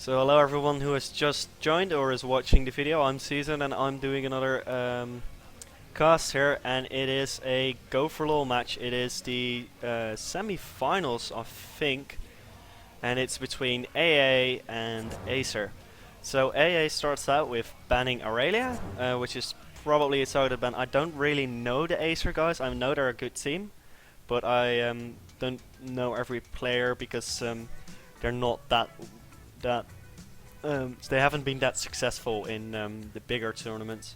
So hello everyone who has just joined or is watching the video. I'm Season and I'm doing another cast here, and it is a Go4LoL match. It is the semi-finals, I think, and it's between aAa and Acer. So aAa starts out with banning Aurelia, which is probably a targeted ban. I don't really know the Acer guys. I know they're a good team, but I don't know every player because they're not that they haven't been that successful in the bigger tournaments.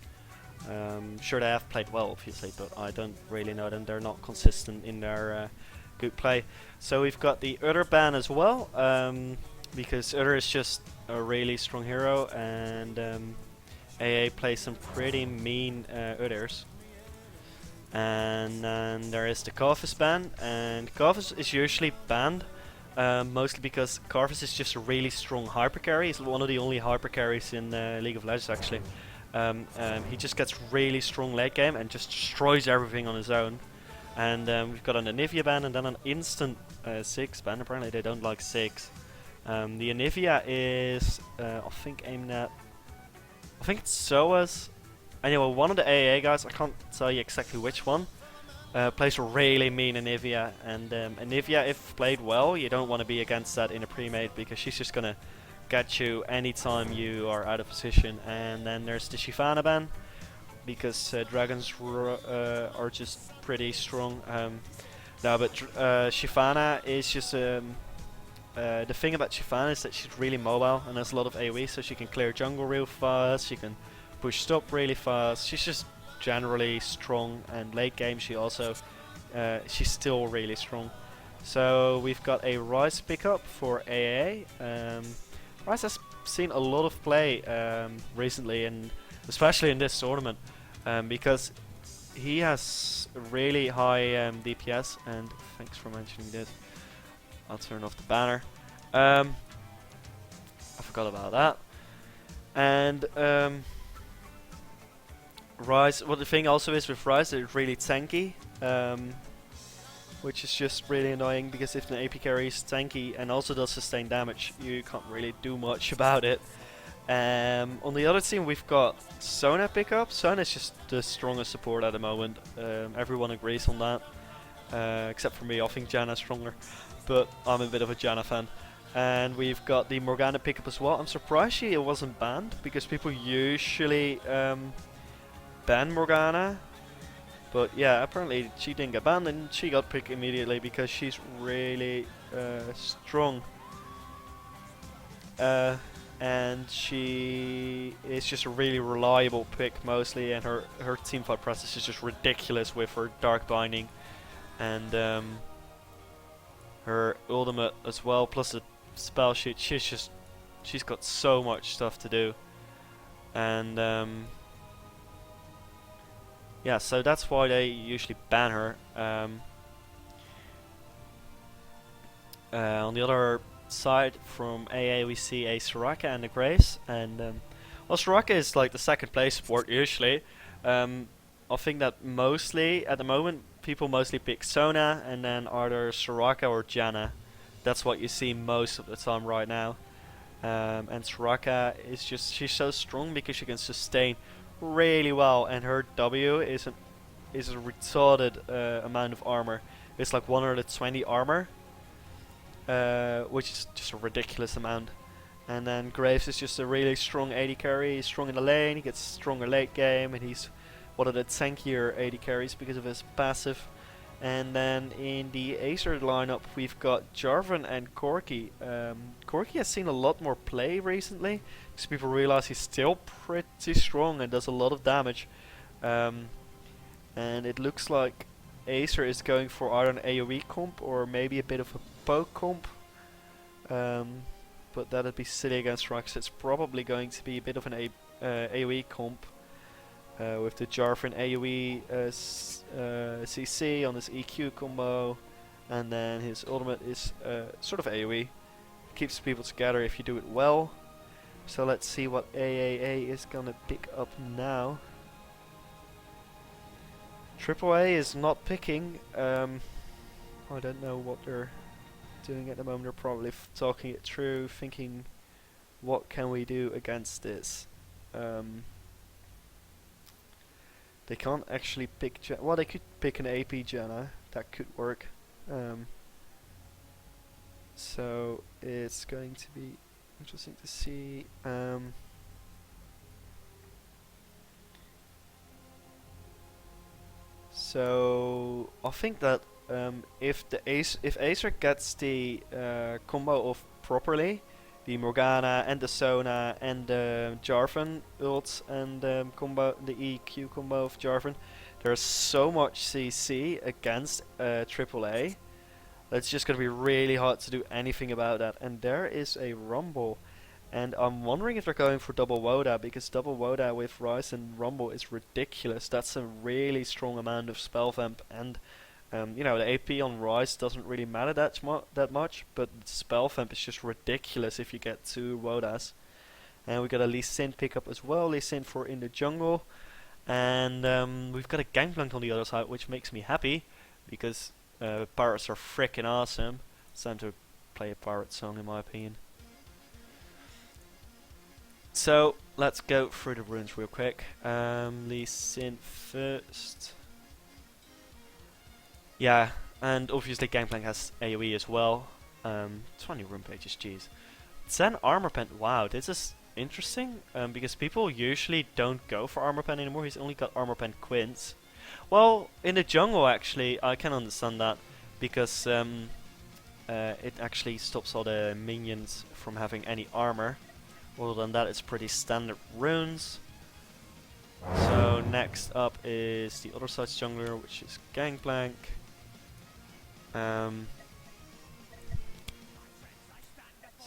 Sure, they have played well, obviously, but I don't really know them. They're not consistent in their good play. So we've got the other ban as well, because Other is just a really strong hero, and aAa plays some pretty mean Others. And then there is the Karthus ban, and Karthus is usually banned mostly because Karthus is just a really strong hyper carry. He's one of the only hyper carries in League of Legends actually. He just gets really strong late game and just destroys everything on his own. And we've got an Anivia ban and then an instant 6 ban. Apparently they don't like 6. The Anivia is I think aimed at, I think it's Soa's. Anyway, one of the aAa guys, I can't tell you exactly which one, plays a really mean Anivia, and Anivia, if played well, you don't want to be against that in a pre-mate because she's just gonna get you anytime you are out of position. And then there's the Shyvana ban because dragons are just pretty strong. No, but Shyvana is just the thing about Shyvana is that she's really mobile and has a lot of AoE, so she can clear jungle real fast. She can push stop really fast. She's just generally strong, and late game she also she's still really strong. So we've got a Ryze pickup for aAa. Ryze has seen a lot of play recently, and especially in this tournament, because he has really high DPS. And thanks for mentioning this. I'll turn off the banner. I forgot about that. And Ryze, well, the thing also is with Ryze, it's really tanky, which is just really annoying because if the AP carry is tanky and also does sustain damage, you can't really do much about it. On the other team, we've got Czone pickup. Czone is just the strongest support at the moment. Everyone agrees on that, except for me. I think Janna's stronger, but I'm a bit of a Janna fan. And we've got the Morgana pickup as well. I'm surprised she wasn't banned because people usually ban Morgana, but yeah, apparently she didn't get banned and she got picked immediately because she's really strong, and she is just a really reliable pick mostly, and her teamfight process is just ridiculous with her dark binding and her ultimate as well, plus the spell sheet. She's got so much stuff to do, and yeah, so that's why they usually ban her. On the other side, from aAa, we see a Soraka and a Grace, and well, Soraka is like the second place support usually. I think that mostly at the moment people mostly pick Czone and then either Soraka or Janna. That's what you see most of the time right now. And Soraka is just, she's so strong because she can sustain really well, and her W is a retarded amount of armor. It's like 120 armor, which is just a ridiculous amount. And then Graves is just a really strong AD carry. He's strong in the lane, he gets stronger late game, and he's one of the tankier AD carries because of his passive. And then in the Acer lineup, we've got Jarvan and Corki. Corki has seen a lot more play recently because people realize he's still pretty strong and does a lot of damage. And it looks like Acer is going for either an AoE comp or maybe a bit of a poke comp. But that'd be silly against Rux. It's probably going to be a bit of an AoE comp. With the Jarvan AoE CC on his EQ combo, and then his ultimate is sort of AoE. Keeps people together if you do it well. So let's see what aAa is gonna pick up now. AAA is not picking. I don't know what they're doing at the moment. They're probably talking it through, thinking what can we do against this? They can't actually pick well, they could pick an AP Czone. That could work. So it's going to be interesting to see. So I think that if Acer gets the combo off properly, the Morgana and the Sona and the Jarvan ult and combo, the EQ combo of Jarvan, there's so much CC against AAA. It's just gonna be really hard to do anything about that. And there is a Rumble. And I'm wondering if they're going for double Woda, because double Woda with Ryze and Rumble is ridiculous. That's a really strong amount of spell vamp, and you know, the AP on Ryze doesn't really matter that much, but spell vamp is just ridiculous if you get 2 Wodas. And we got a Lee Sin pickup as well, Lee Sin for in the jungle. And we've got a Gangplank on the other side, which makes me happy, because pirates are freaking awesome. It's time to play a pirate song in my opinion. So let's go through the runes real quick. Lee Sin first. Yeah, and obviously Gangplank has AoE as well. 20 rune pages, jeez. 10 armor pen. Wow, this is interesting, because people usually don't go for armor pen anymore. He's only got armor pen quints. Well, in the jungle actually, I can understand that, because it actually stops all the minions from having any armor. Other than that, it's pretty standard runes. So next up is the other side's jungler, which is Gangplank.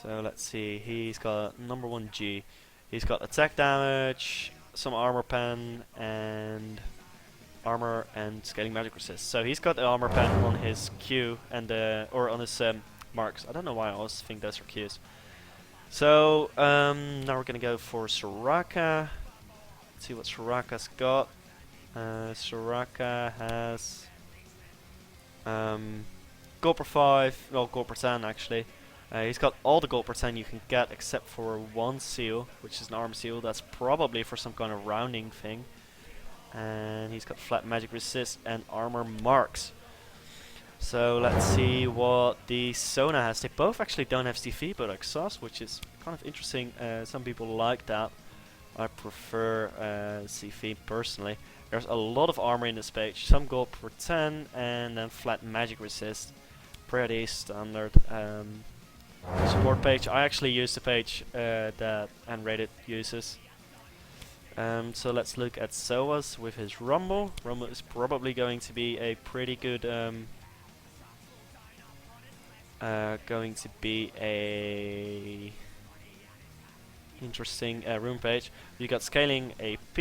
So let's see, he's got number 1 G. He's got attack damage, some armor pen, and armor and scaling magic resist. So he's got the armor pen on his Q and or on his marks. I don't know why I always think those are Qs. So now we're gonna go for Soraka. Let's see what Soraka's got. Soraka has gold per 5, well, gold per 10 actually. He's got all the gold per 10 you can get except for 1 seal, which is an arm seal. That's probably for some kind of rounding thing. And he's got flat magic resist and armor marks. So let's see what the Sona has. They both actually don't have CV but exhaust, which is kind of interesting. Some people like that. I prefer CV personally. There's a lot of armor in this page. Some gold per 10 and then flat magic resist. Pretty standard support page. I actually use the page that Unrated uses. So let's look at Soas with his Rumble. Rumble is probably going to be a pretty good interesting rune page. You got scaling AP,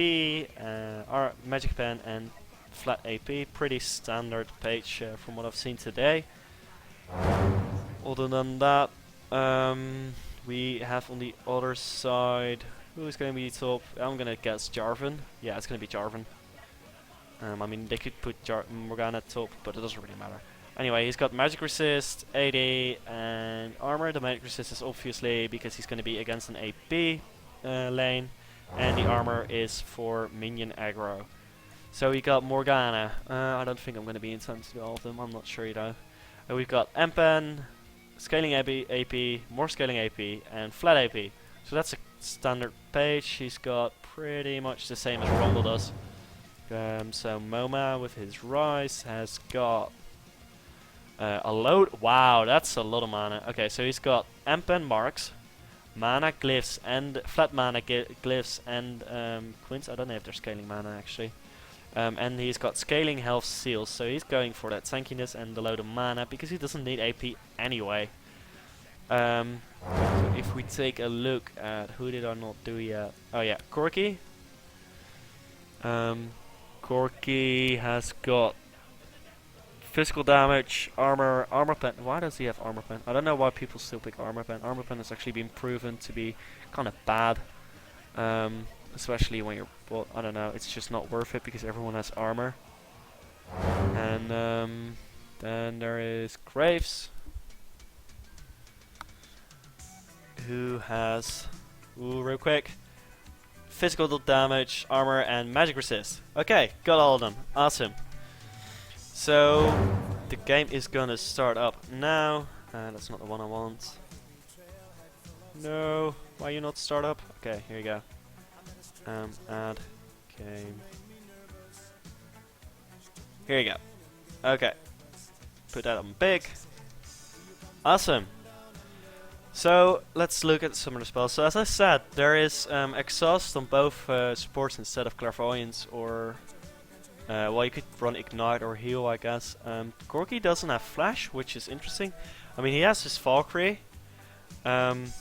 magic pen, and flat AP. Pretty standard page from what I've seen today. Other than that, we have on the other side, who's going to be top? I'm going to guess Jarvan. Yeah, it's going to be Jarvan. I mean, they could put Morgana top, but it doesn't really matter. Anyway, he's got magic resist, AD, and armor. The magic resist is obviously because he's going to be against an AP lane, and the armor is for minion aggro. So we got Morgana. I don't think I'm going to be in time to do all of them. I'm not sure, you know. We've got Empen, scaling AP, more scaling AP, and flat AP. So that's a standard page. He's got pretty much the same as Rumble does. So Moma with his Ryze has got a load. Wow, that's a lot of mana. Okay, so he's got Empen marks, mana glyphs, and flat mana glyphs, and quints. I don't know if they're scaling mana actually. And he's got scaling health seals, so he's going for that tankiness and the load of mana because he doesn't need AP anyway. So if we take a look at who did I not do yet? Oh yeah, Corki. Corki has got physical damage, armor pen. Why does he have armor pen? I don't know why people still pick armor pen. Armor pen has actually been proven to be kind of bad. Especially when you're, well, I don't know, it's just not worth it because everyone has armor. And then there is Graves, who has Ooh, real quick. Physical damage, armor, and magic resist. Okay, got all of them. Awesome. So the game is gonna start up now. That's not the one I want. No, why you not start up? Okay, here you go. Add game. Here you go. Okay, put that on big. Awesome. So let's look at some of the spells. So as I said, there is exhaust on both supports instead of clairvoyance, or well, you could run ignite or heal, I guess. Corki doesn't have flash, which is interesting. I mean, he has his Valkyrie, but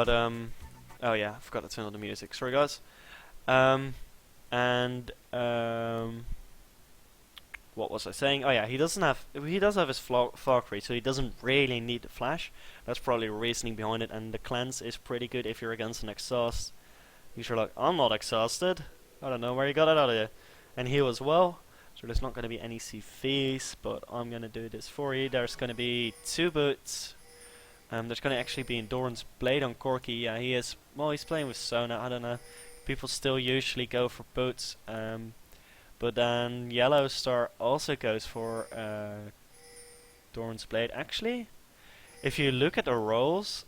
oh yeah, I forgot to turn on the music. Sorry, guys. What was I saying? Oh yeah, he does have his Valkyrie, so he doesn't really need the flash. That's probably the reasoning behind it. And the cleanse is pretty good if you're against an exhaust. You're like, I'm not exhausted. I don't know where you got it out of you. And heal as well. So there's not going to be any CVs, but I'm going to do this for you. There's going to be 2 boots. There's going to actually be Endurance Blade on Corki. Yeah, he is. Well, he's playing with Czone. I don't know. People still usually go for boots. But then Yellow Star also goes for Endurance Blade. Actually, if you look at the roles,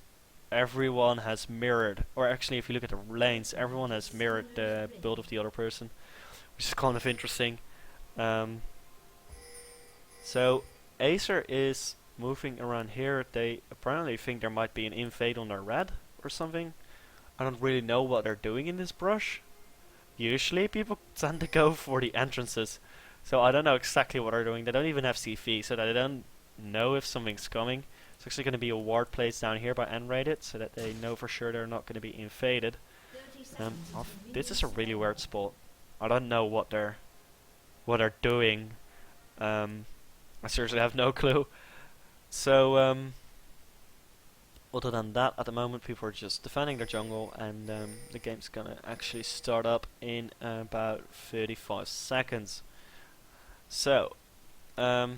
everyone has mirrored. Or actually, if you look at the lanes, everyone has mirrored the build of the other person, which is kind of interesting. So Acer is moving around here. They apparently think there might be an invade on their red or something. I don't really know what they're doing in this brush. Usually people tend to go for the entrances, so I don't know exactly what they're doing. They don't even have CV, so they don't know if something's coming. It's actually going to be a ward placed down here by N-rated, so that they know for sure they're not going to be invaded. This is a really weird spot. I don't know what they're doing. I seriously have no clue. So other than that, at the moment people are just defending their jungle, and the game's gonna actually start up in about 35 seconds. So for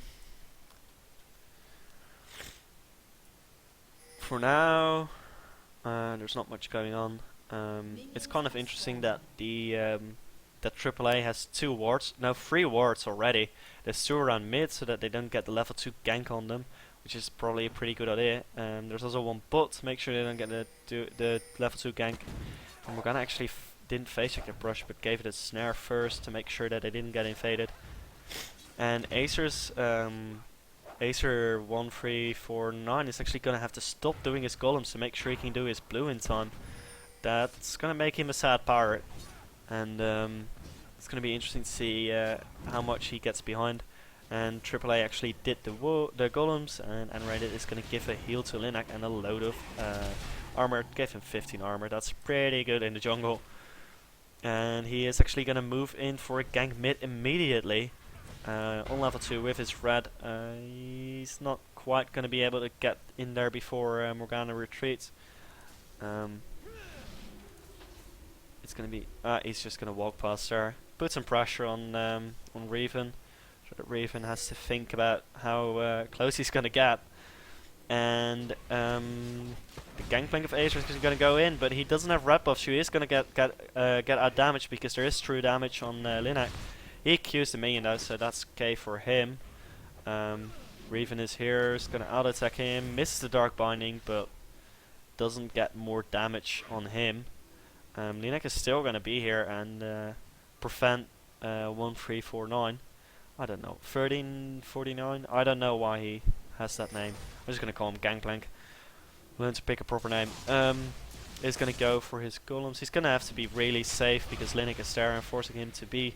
now, there's not much going on. It's kind of interesting that that AAA has 2 wards, no 3 wards already. There's 2 around mid, so that they don't get the level 2 gank on them, which is probably a pretty good idea. There's also 1 bot to make sure they don't get the level 2 gank. And Morgana actually didn't face check the brush, but gave it a snare first to make sure that they didn't get invaded. And Acer's Acer 1349 is actually gonna have to stop doing his golems to make sure he can do his blue in time. That's gonna make him a sad pirate, and it's gonna be interesting to see how much he gets behind. And AAA actually did the golems, and Rated is going to give a heal to Linak and a load of armor. Gave him 15 armor. That's pretty good in the jungle. And he is actually going to move in for a gank mid immediately on level 2 with his red. He's not quite going to be able to get in there before Morgana retreats. It's going to be he's just going to walk past there. Put some pressure on Reven. That Raven has to think about how close he's going to get. And the gangplank of Acer is going to go in, but he doesn't have red buff, so he is going to get out damage, because there is true damage on Linak. He Qs the minion though, so that's okay for him. Raven is here, is going to out attack him, misses the dark binding, but doesn't get more damage on him. Linak is still going to be here and prevent 1349. I don't know, 1349? I don't know why he has that name. I'm just going to call him Gangplank. Learn to pick a proper name. Is going to go for his golems. He's going to have to be really safe, because Linak is there and forcing him to be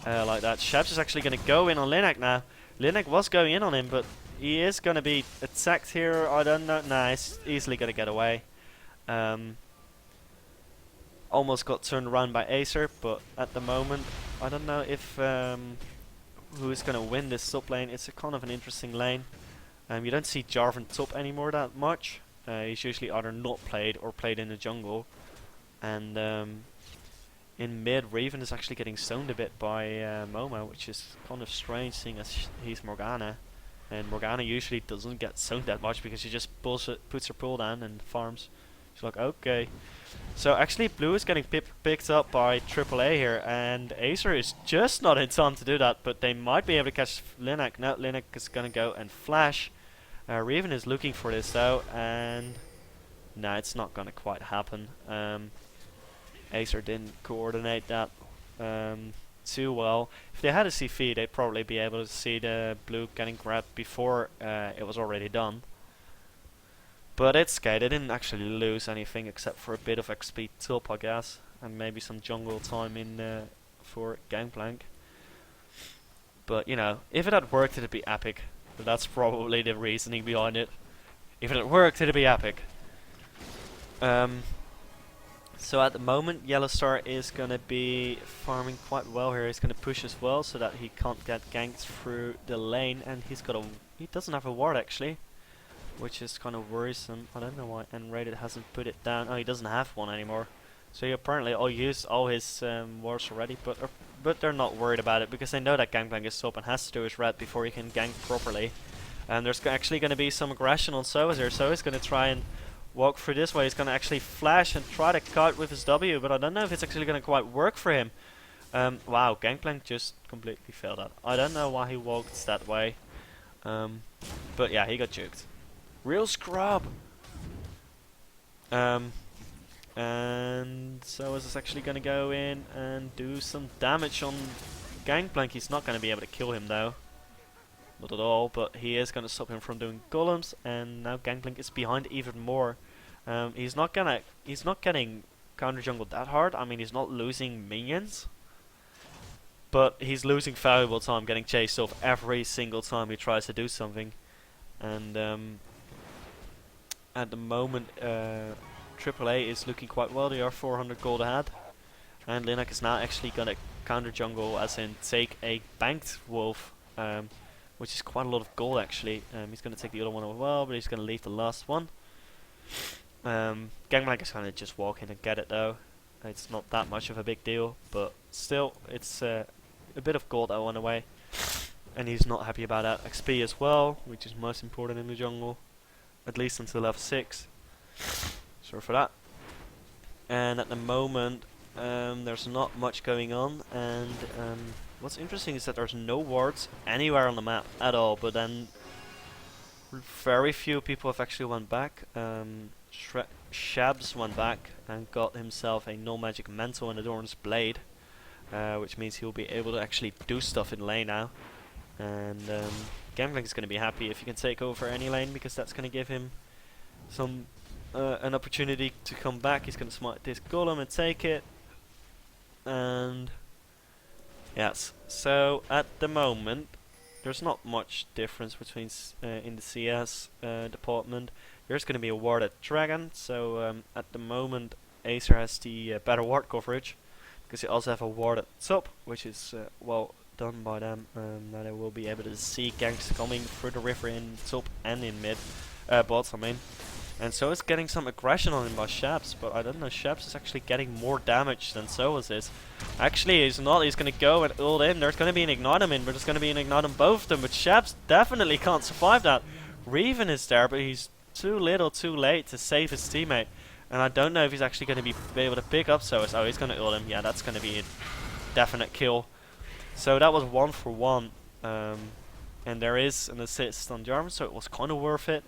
like that. Shabs is actually going to go in on Linak now. Linak was going in on him, but he is going to be attacked here. I don't know. Nah, he's easily going to get away. Almost got turned around by Acer, but at the moment, I don't know if who is going to win this top lane. It's a kind of an interesting lane. You don't see Jarvan top anymore that much. He's usually either not played or played in the jungle. And in mid, Raven is actually getting stoned a bit by Momo, which is kind of strange, seeing as he's Morgana. And Morgana usually doesn't get stoned that much, because she just puts her pull down and farms. It's like, okay. So actually blue is getting picked up by aAa here, and Acer is just not in time to do that, but they might be able to catch Linek. No, Linek is gonna go and flash. Reven is looking for this though, and no, it's not gonna quite happen. Acer didn't coordinate that too well. If they had a CP, they'd probably be able to see the blue getting grabbed before it was already done. But it's okay, they didn't actually lose anything except for a bit of XP top, I guess, and maybe some jungle time in for Gangplank. But you know, if it had worked, it'd be epic. But that's probably the reasoning behind it. If it had worked, it'd be epic. So at the moment, Yellowstar is gonna be farming quite well here. He's gonna push as well so that he can't get ganked through the lane, and he doesn't have a ward actually, which is kind of worrisome. I don't know why N-Rated hasn't put it down. Oh, he doesn't have one anymore. So he apparently used all his wards already, but they're not worried about it because they know that Gangplank is up and has to do his red before he can gank properly. And there's actually going to be some aggression on Soaz here. So he's going to try and walk through this way. He's going to actually flash and try to cut with his W, but I don't know if it's actually going to quite work for him. Wow, Gangplank just completely failed that. I don't know why he walked that way. But yeah, he got juked. Real scrub! And so is actually going to go in and do some damage on Gangplank. He's not going to be able to kill him though. Not at all, but he is going to stop him from doing golems, and now Gangplank is behind even more. He's not getting counter jungle that hard. I mean, he's not losing minions, but he's losing valuable time getting chased off every single time he tries to do something. And at the moment, aAa is looking quite well. They are 400 gold ahead, and Linek is now actually gonna counter jungle, as in take a banked wolf, which is quite a lot of gold actually. He's gonna take the other one as well, but he's gonna leave the last one. Gangplank is gonna just walk in and get it though. It's not that much of a big deal, but still, it's a bit of gold that went away, and he's not happy about that. XP as well, which is most important in the jungle, at least until level 6. Sorry for that. And at the moment, there's not much going on, and what's interesting is that there's no wards anywhere on the map at all, but then very few people have actually went back. Shabs went back and got himself a no magic mantle and a Dorn's blade, which means he'll be able to actually do stuff in lane now. And Gangplank is going to be happy if he can take over any lane, because that's going to give him some an opportunity to come back. He's going to smite this golem and take it. And yes, so at the moment there's not much difference between in the CS department. There's going to be a ward at Dragon, so at the moment Acer has the better ward coverage, because they also have a ward at top, which is well done by them. Now they will be able to see ganks coming through the river in top and in mid, bots I mean. And so it's getting some aggression on him by Shabs, but I don't know, Shabs is actually getting more damage than Soaz is. Actually, he's not. He's going to go and ult in. There's going to be an ignite him in, but there's going to be an ignite on both of them. But Shabs definitely can't survive that. Reven is there, but he's too little too late to save his teammate. And I don't know if he's actually going to be able to pick up Soaz. Oh, he's going to ult him. Yeah, that's going to be a definite kill. So that was 1 for 1. And there is an assist on Jarvan, so it was kind of worth it.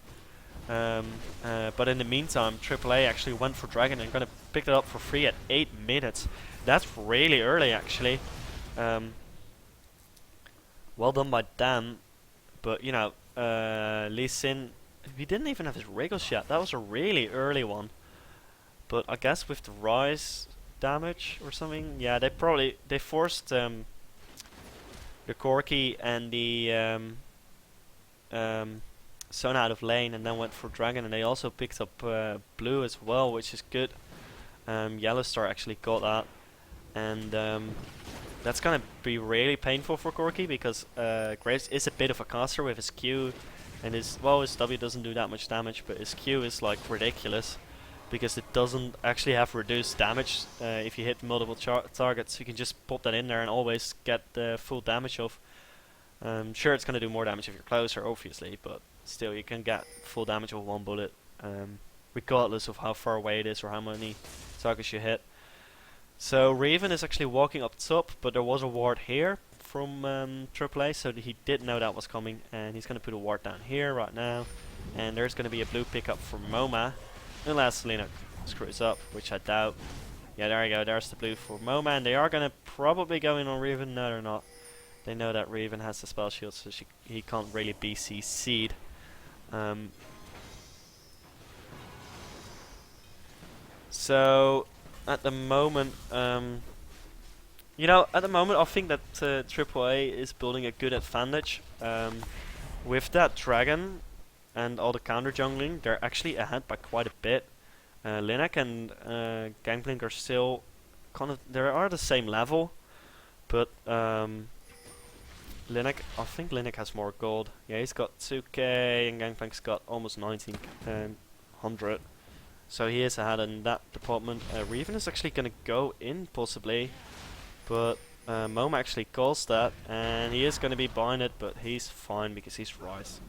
But in the meantime, aAa actually went for Dragon and gonna pick it up for free at 8 minutes. That's really early actually. Well done by Dan. But you know, Lee Sin, he didn't even have his Wriggles yet. That was a really early one. But I guess with the rise damage or something, yeah, they forced the Corki and the Czone out of lane, and then went for Dragon, and they also picked up blue as well, which is good. Yellowstar actually got that, and that's gonna be really painful for Corki, because Graves is a bit of a caster with his Q, and his W doesn't do that much damage, but his Q is like ridiculous, because it doesn't actually have reduced damage. If you hit multiple targets, you can just pop that in there and always get the full damage off. Sure, it's gonna do more damage if you're closer, obviously, but still, you can get full damage with one bullet. regardless of how far away it is or how many targets you hit. So Raven is actually walking up top, but there was a ward here from AAA, so he did know that was coming, and he's going to put a ward down here right now. And there's going to be a blue pickup for MoMA, unless Lena screws up, which I doubt. Yeah, there you go, there's the blue for MoMA, and they are going to probably go in on Raven. No, they're not. They know that Raven has the spell shield, so he can't really be CC'd. So, at the moment, you know, at the moment I think that AAA is building a good advantage. With that dragon and all the counter jungling, they're actually ahead by quite a bit. Linek and Gangplank are still kind of, they are the same level, but Linek, I think Linek has more gold. Yeah, he's got 2k and Gangplank's got almost 1900. So he is ahead in that department. Reven is actually going to go in possibly, but MoMA actually calls that, and he is going to be buying it, but he's fine because he's Rice.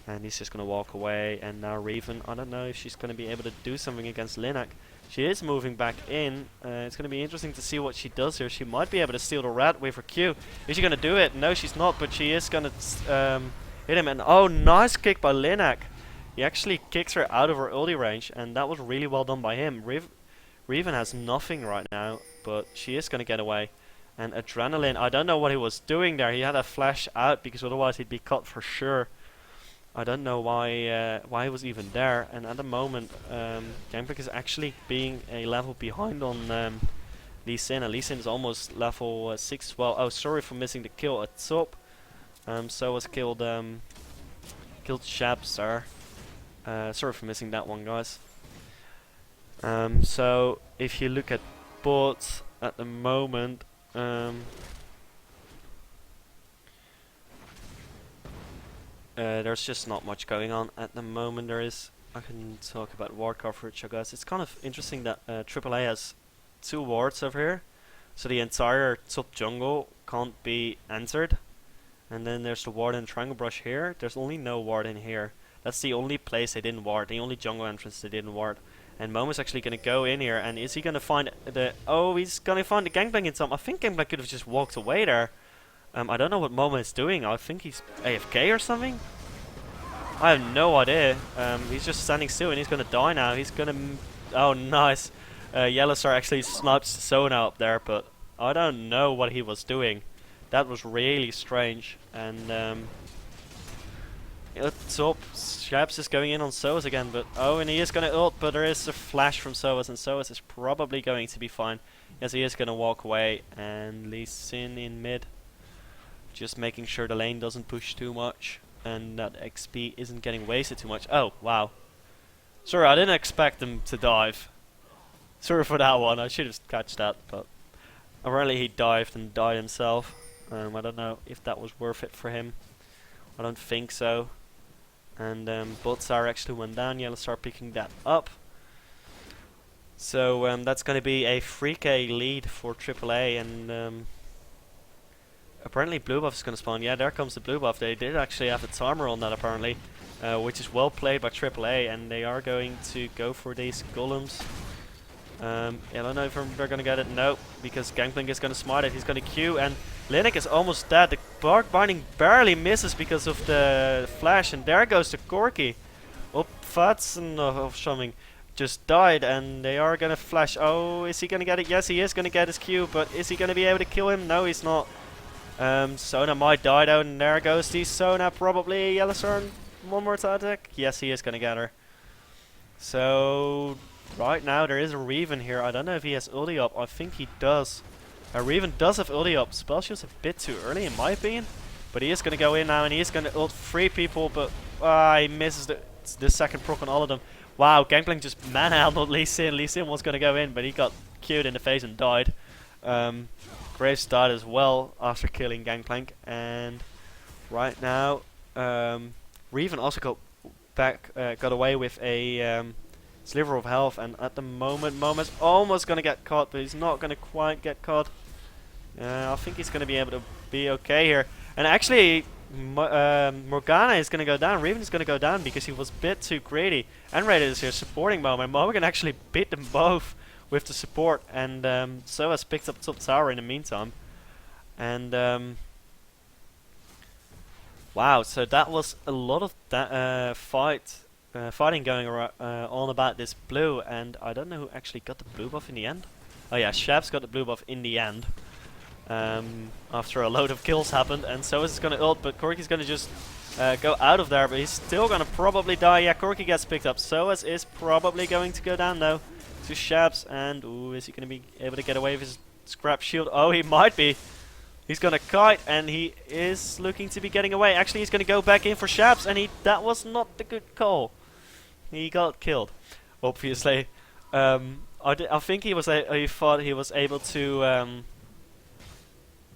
And he's just going to walk away, and now Reven, I don't know if she's going to be able to do something against Linek. She is moving back in. It's going to be interesting to see what she does here. She might be able to steal the rat with her Q. Is she going to do it? No, she's not, but she is going to hit him. And oh, nice kick by Linek. He actually kicks her out of her ulti range, and that was really well done by him. Reven has nothing right now, but she is going to get away. And Adrenaline, I don't know what he was doing there. He had a flash out because otherwise he'd be cut for sure. I don't know why he was even there. And at the moment, Gangplank is actually being a level behind on Lee Sin. And Lee Sin is almost level 6 as well. Oh, sorry for missing the kill at top. So was killed Shabsar. Sorry for missing that one, guys. So if you look at bots at the moment, there's just not much going on at the moment. I can talk about ward coverage, I guess. It's kind of interesting that AAA has 2 wards over here, so the entire top jungle can't be entered. And then there's the ward in Triangle Brush here. There's only no ward in here. That's the only place they didn't ward, the only jungle entrance they didn't ward. And MoMA's actually going to go in here, and is he going to find the... Oh, he's going to find the Gangplank in some... I think Gangplank could have just walked away there. I don't know what MoMA is doing. I think he's AFK or something? I have no idea. He's just standing still, and he's going to die now. He's going to... Oh, nice. Yellowstar actually snipes Czone up there, but I don't know what he was doing. That was really strange. And... top, Shabs is going in on Soas again, but oh, and he is going to ult, but there is a flash from Soas, and Soas is probably going to be fine. Yes, he is going to walk away, and Lee Sin in mid, just making sure the lane doesn't push too much, and that XP isn't getting wasted too much. Oh, wow. Sorry, I didn't expect him to dive. Sorry for that one, I should have catched that, but apparently he dived and died himself. I don't know if that was worth it for him. I don't think so. And Botsar actually went down. Yellowstar picking that up. So that's going to be a 3k lead for AAA. And apparently blue buff is going to spawn. Yeah, there comes the blue buff. They did actually have a timer on that apparently, which is well played by AAA. And they are going to go for these golems. I don't know if they're going to get it. No, because Gangplank is going to smite it. He's going to Q, and Linek is almost dead. The Bark Binding barely misses because of the flash, and there goes the Corki. Oh, Fatson of something just died, and they are going to flash. Oh, is he going to get it? Yes, he is going to get his Q, but is he going to be able to kill him? No, he's not. Czone might die though, and there goes the Czone probably. Yellowstar, one more attack. Yes, he is going to get her. So... right now there is a Reven here. I don't know if he has ulti up. I think he does. Reven does have ulti up. Spell shield's a bit too early in my opinion. But he is going to go in now, and he is going to ult 3 people. But he misses the second proc on all of them. Wow, Gangplank just manhandled Lee Sin. Lee Sin was going to go in, but he got Q'd in the face and died. Graves died as well after killing Gangplank. And right now, Reven also got away with a... sliver of health, and at the moment MoMA's almost going to get caught, but he's not going to quite get caught. I think he's going to be able to be okay here. And actually Morgana is going to go down. Riven is going to go down because he was a bit too greedy. And Raiden is here supporting Momo. And Momo can actually beat them both with the support. And so has picked up top tower in the meantime. And wow, so that was a lot of that fighting going on about this blue. And I don't know who actually got the blue buff in the end. Oh yeah, Shabs got the blue buff in the end. After a load of kills happened, and Soas is gonna ult, but Corki's gonna just go out of there, but he's still gonna probably die. Yeah, Corki gets picked up. Soas is probably going to go down though to Shabs, and ooh, is he gonna be able to get away with his scrap shield? Oh, he might be. He's gonna kite, and he is looking to be getting away. Actually, he's gonna go back in for Shabs, and that was not the good call. He got killed, obviously. I think he thought he was able to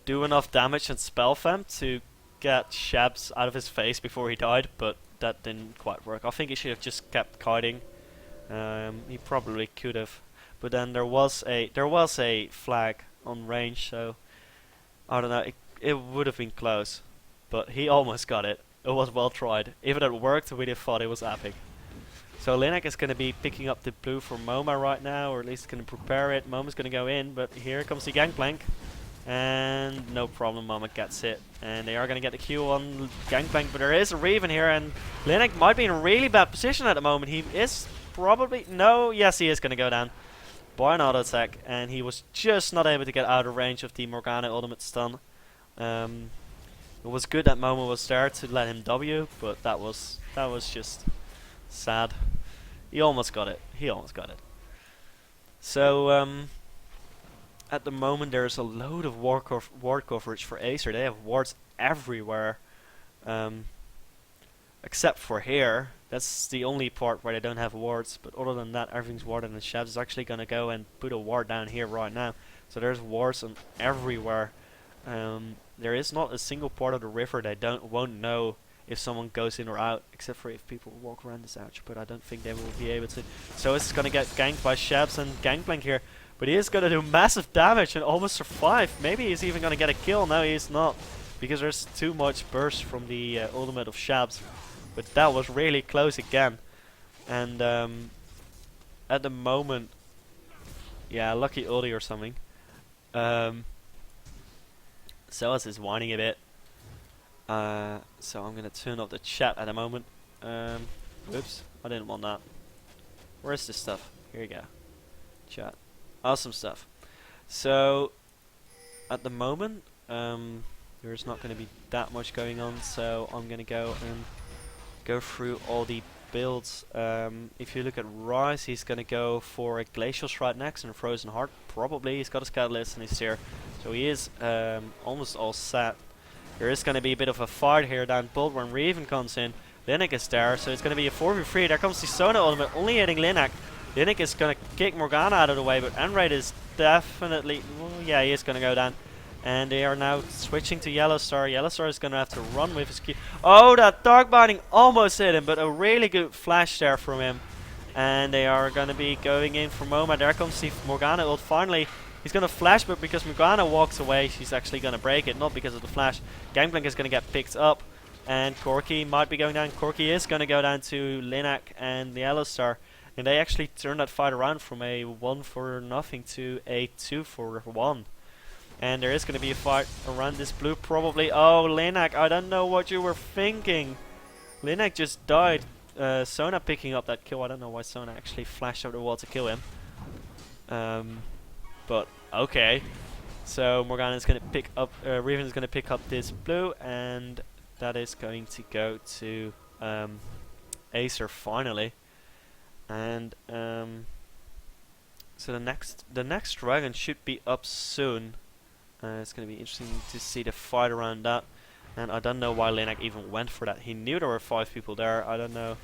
do enough damage and spell fam to get Shabs out of his face before he died, but that didn't quite work. I think he should have just kept kiting. He probably could have, but then there was a flag on range, so I don't know. It would have been close, but he almost got it. It was well tried. If it had worked, we'd have thought it was epic. So Linek is going to be picking up the blue for Moma right now, or at least going to prepare it. Moma's going to go in, but here comes the gangplank. And no problem, Moma gets it. And they are going to get the Q on gangplank, but there is a Riven here, and Linek might be in a really bad position at the moment. He is probably... No, yes, he is going to go down by an auto attack, and he was just not able to get out of range of the Morgana ultimate stun. It was good that Moma was there to let him W, but that was just sad. He almost got it. So, at the moment there's a load of ward coverage for Acer. They have wards everywhere, except for here. That's the only part where they don't have wards, but other than that everything's warded, and Shabs is actually going to go and put a ward down here right now. So there's wards on everywhere. There is not a single part of the river they won't know if someone goes in or out, except for if people walk around this arch, but I don't think they will be able to. So it's going to get ganked by Shabs and Gangplank here. But he is going to do massive damage and almost survive. Maybe he's even going to get a kill. No, he's not, because there's too much burst from the ultimate of Shabs. But that was really close again. And at the moment, yeah, lucky ulti or something. Celis is whining a bit. So I'm going to turn off the chat at the moment. Whoops, I didn't want that. Where's this stuff? Here you go. Chat. Awesome stuff. So at the moment there's not going to be that much going on, so I'm going to go through all the builds. If you look at Rise, he's going to go for a Glacial Shroud next and a Frozen Heart probably. He's got his Catalyst and he's here, so he is almost all set. There is going to be a bit of a fight here down Bolt when Raven comes in. Linek is there, so it's going to be a 4v3. There comes the Czone ultimate, only hitting Linek. Linek is going to kick Morgana out of the way, but Enraid is definitely... Well, yeah, he is going to go down. And they are now switching to Yellowstar. Yellowstar is going to have to run with his Q. Oh, that Dark Binding almost hit him, but a really good flash there from him. And they are going to be going in for Moma. There comes the Morgana ult. Finally, he's going to flash, but because Morgana walks away, she's actually going to break it, not because of the flash. Gangplank is going to get picked up, and Corki might be going down. Corki is going to go down to Linek and the Yellowstar. And they actually turned that fight around from a 1-0 to a 2-1. And there is going to be a fight around this blue probably. Oh, Linek, I don't know what you were thinking. Linek just died. Sona picking up that kill. I don't know why Sona actually flashed over the wall to kill him. But okay. So Morgana is going to pick up, Riven is going to pick up this blue, and that is going to go to Acer finally. And so the next dragon should be up soon. It's going to be interesting to see the fight around that. And I don't know why Linek even went for that. He knew there were 5 people there. I don't know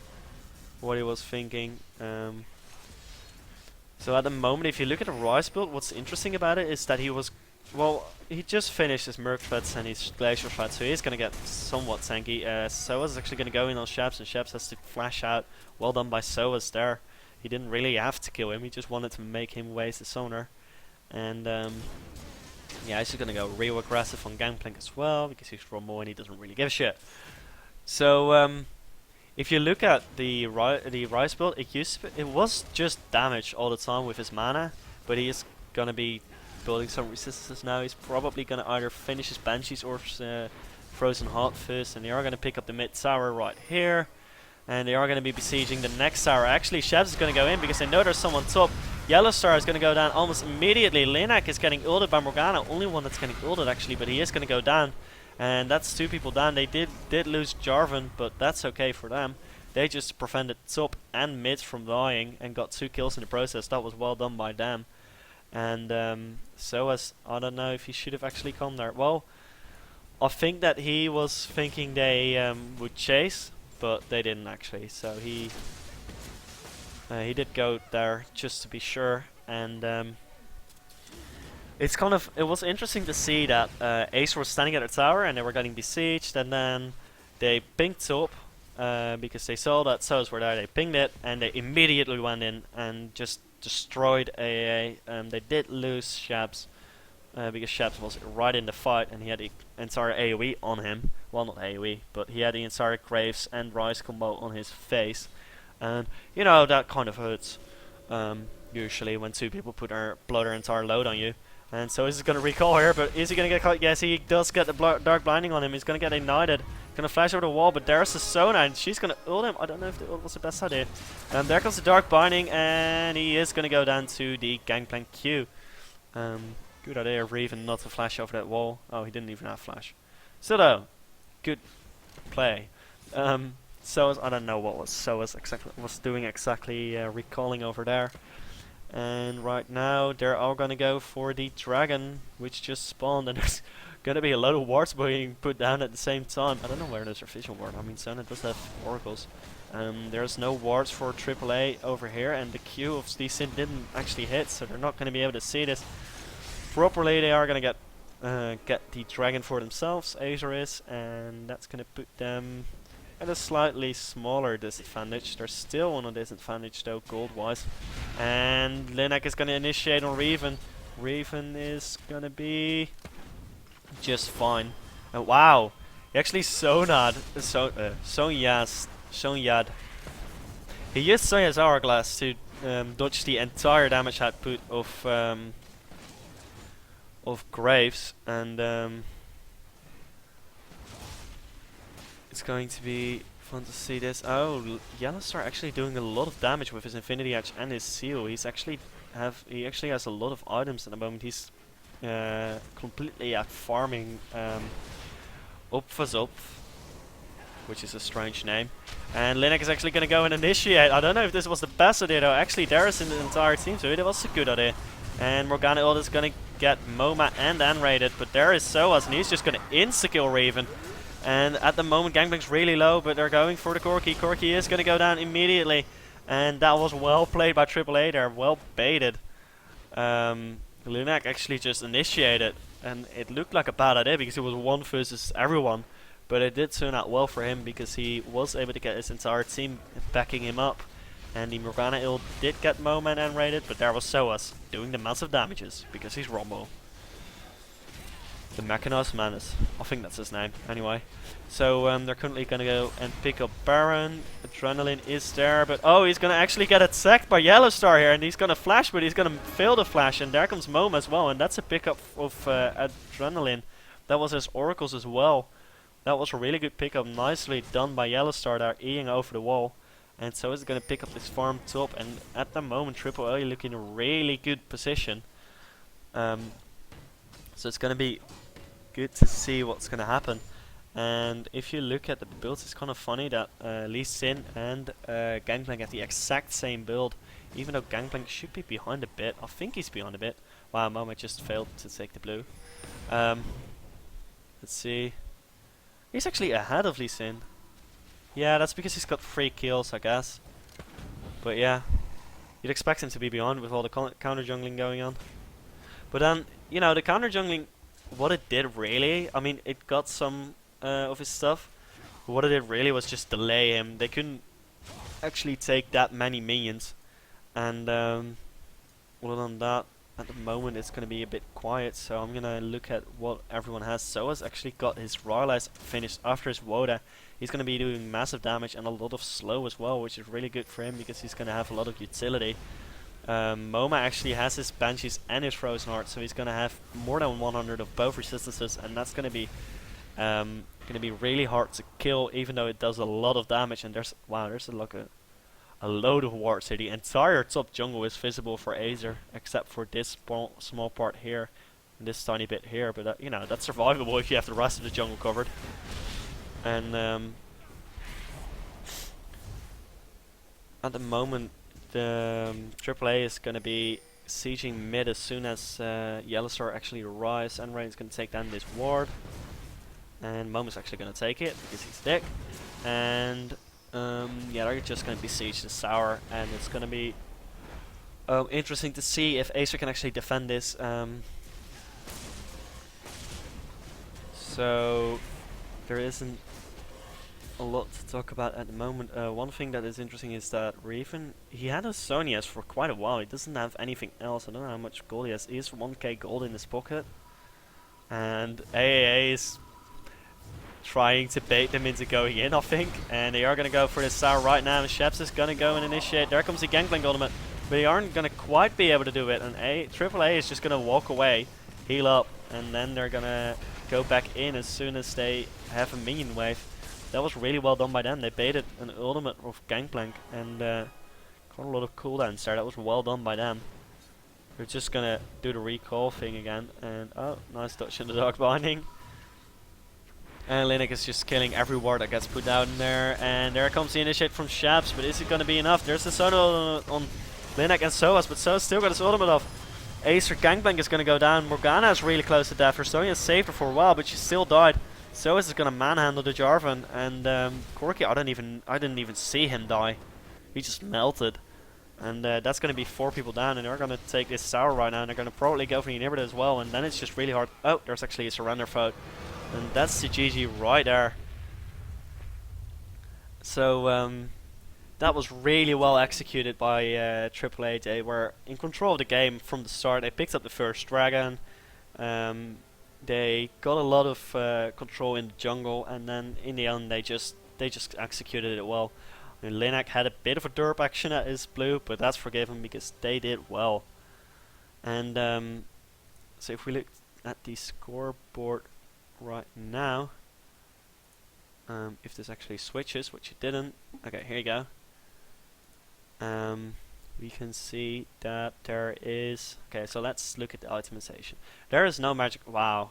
what he was thinking. So at the moment, if you look at the Rise build, what's interesting about it is that he was... Well, he just finished his Merc Threats and his Glacial Shroud, so he's going to get somewhat tanky. Soas is actually going to go in on Shabs, and Shabs has to flash out. Well done by Soas there. He didn't really have to kill him, he just wanted to make him waste the Sonar. And Yeah, he's just gonna go real aggressive on Gangplank as well because he's Rumble and he doesn't really give a shit. So if you look at the Rise build, it was just damage all the time with his mana, but he is gonna be building some resistances now. He's probably gonna either finish his Banshees or Frozen Heart first, and they are gonna pick up the mid tower right here, and they are gonna be besieging the next tower. Actually, Shabs is gonna go in because they know there's someone top. Yellow Star is gonna go down almost immediately. Linak is getting ulted by Morgana, only one that's getting ulted actually, but he is gonna go down. And that's 2 people down. They did lose Jarvan, but that's okay for them. They just prevented top and mid from dying and got 2 kills in the process. That was well done by them. And so as I don't know if he should have actually come there. Well, I think that he was thinking they would chase, but they didn't actually. So he did go there just to be sure. And it was interesting to see that Acer was standing at the tower and they were getting besieged, and then they pinged up because they saw that Soas were there. They pinged it and they immediately went in and just destroyed aAa. They did lose Shabs because Shabs was right in the fight and he had the entire AoE on him. Well, not AoE, but he had the entire Graves and Rise combo on his face, and you know that kind of hurts usually when 2 people blow their entire load on you. And so he's going to recall here, but is he going to get caught? Yes, he does get the Dark Blinding on him. He's going to get ignited. Going to flash over the wall, but there's the Czone, and she's going to ult him. I don't know if the ult was the best idea. There comes the Dark Binding, and he is going to go down to the Gangplank Q. Good idea of Reven not to flash over that wall. Oh, he didn't even have flash. So though, good play. Soas, I don't know what Soas was doing exactly, recalling over there. And right now they're all gonna go for the dragon, which just spawned, and there's gonna be a lot of wards being put down at the same time. I don't know where there's a vision ward. I mean, Czone does have oracles. There's no wards for AAA over here, and the Q of the Sin didn't actually hit, so they're not gonna be able to see this properly. They are gonna get the dragon for themselves. Acer is, and that's gonna put them at a slightly smaller disadvantage. They're still on a disadvantage though, gold-wise. And Linak is going to initiate on Reven. Reven is going to be just fine. And wow, he actually Sonyad. He used Sonya's Hourglass to dodge the entire damage output of Graves, and it's going to be fun to see this. Oh, Yellow Star actually doing a lot of damage with his Infinity Edge and his Seal. He actually has a lot of items at the moment. He's completely at farming Up, which is a strange name. And Linak is actually going to go and initiate. I don't know if this was the best idea though. Actually, Darius in the entire team, so it was a good idea. And Morgana ult is going to get MoMA and unrated, but there is Soas, and he's just going to insta-kill Raven. And at the moment, Gangplank's really low, but they're going for the Corki. Corki is going to go down immediately. And that was well played by AAA there, well baited. Linak actually just initiated, and it looked like a bad idea because it was 1 versus everyone. But it did turn out well for him because he was able to get his entire team backing him up. And the Morgana ult did get MoMA and unrated, but there was Soas doing the massive damages because he's Rumble. The Mechanized Manus. I think that's his name. Anyway. So they're currently going to go and pick up Baron. Adrenaline is there, but oh, he's going to actually get attacked by Yellow Star here, and he's going to flash, but he's going to fail the flash, and there comes MoMA as well, and that's a pickup of Adrenaline. That was his oracles as well. That was a really good pickup, nicely done by Yellow Star there, eating over the wall. And so he's going to pick up this farm top, and at the moment AAA looking in a really good position. So it's going to be good to see what's going to happen. And if you look at the builds, it's kind of funny that Lee Sin and Gangplank have the exact same build, even though Gangplank should be behind a bit. I think he's behind a bit. Wow, MoMA just failed to take the blue. Let's see. He's actually ahead of Lee Sin. Yeah, that's because he's got 3 kills, I guess. But yeah, you'd expect him to be behind with all the counter jungling going on. But then, you know, the counter jungling, what it did really, I mean, it got some of his stuff. But what it did really was just delay him. They couldn't actually take that many minions. And other than that, at the moment it's going to be a bit quiet, so I'm going to look at what everyone has. Soa's actually got his Royalize finished after his Woda. He's going to be doing massive damage and a lot of slow as well, which is really good for him because he's going to have a lot of utility. Moma actually has his Banshees and his Frozen Heart, so he's going to have more than 100 of both resistances, and that's going to be really hard to kill, even though it does a lot of damage. And there's a load of wards here. The entire top jungle is visible for Acer, except for this small part here, and this tiny bit here. But you know, that's survivable if you have the rest of the jungle covered. And at the moment, the AAA is going to be sieging mid as soon as Yellowstar actually arrives. And Rain's going to take down this ward, and Momo's actually going to take it because he's thick. And yeah, they're just going to besiege the Sour, and it's going to be interesting to see if Acer can actually defend this. So there isn't a lot to talk about at the moment. One thing that is interesting is that Raven, he had a Sonias for quite a while. He doesn't have anything else. I don't know how much gold he has. He has 1k gold in his pocket, and aAa is trying to bait them into going in, I think, and they are going to go for this Sour right now. And Sheps is going to go and initiate. There comes the Gangplank ultimate, but they aren't going to quite be able to do it, and AAA is just going to walk away, heal up, and then they're going to go back in as soon as they have a minion wave. That was really well done by them. They baited an ultimate of Gangplank and got a lot of cooldowns there. That was well done by them. They're just going to do the recall thing again, and oh, nice touch in the Dark Binding. And Linux is just killing every ward that gets put down there. And there comes the initiate from Shabs, but is it going to be enough? There's the solo on Linux and Soas, but Soas still got his ultimate off. Acer Gangplank is going to go down. Morgana is really close to death. Estonia saved her for a while, but she still died. Soas is going to manhandle the Jarvan, and Corki, I didn't even see him die. He just melted. And that's going to be 4 people down, and they're going to take this Sour right now, and they're going to probably go for the inhibitor as well, and then it's just really hard. Oh, there's actually a surrender vote. And that's the GG right there. So that was really well executed by AAA. They were in control of the game from the start. They picked up the first dragon. They got a lot of control in the jungle, and then in the end they just executed it well. I mean, Linak had a bit of a derp action at his blue, but that's forgiven because they did well. And so if we look at the scoreboard right now, if this actually switches, which it didn't. Okay, here you go. We can see that there is. Okay, so let's look at the itemization. There is no magic. Wow.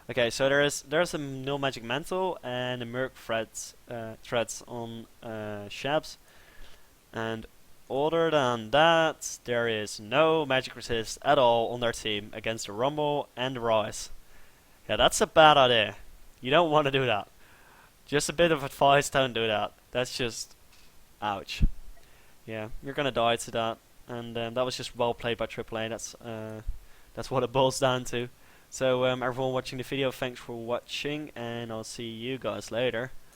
Okay, so there's a no magic mantle and a Merc threads on Shabs, and other than that, there is no magic resist at all on their team against the Rumble and the Rise. Yeah, that's a bad idea. You don't want to do that. Just a bit of advice, don't do that. That's just ouch. Yeah, you're gonna die to that, and that was just well played by AAA. That's what it boils down to. So everyone watching the video, thanks for watching, and I'll see you guys later.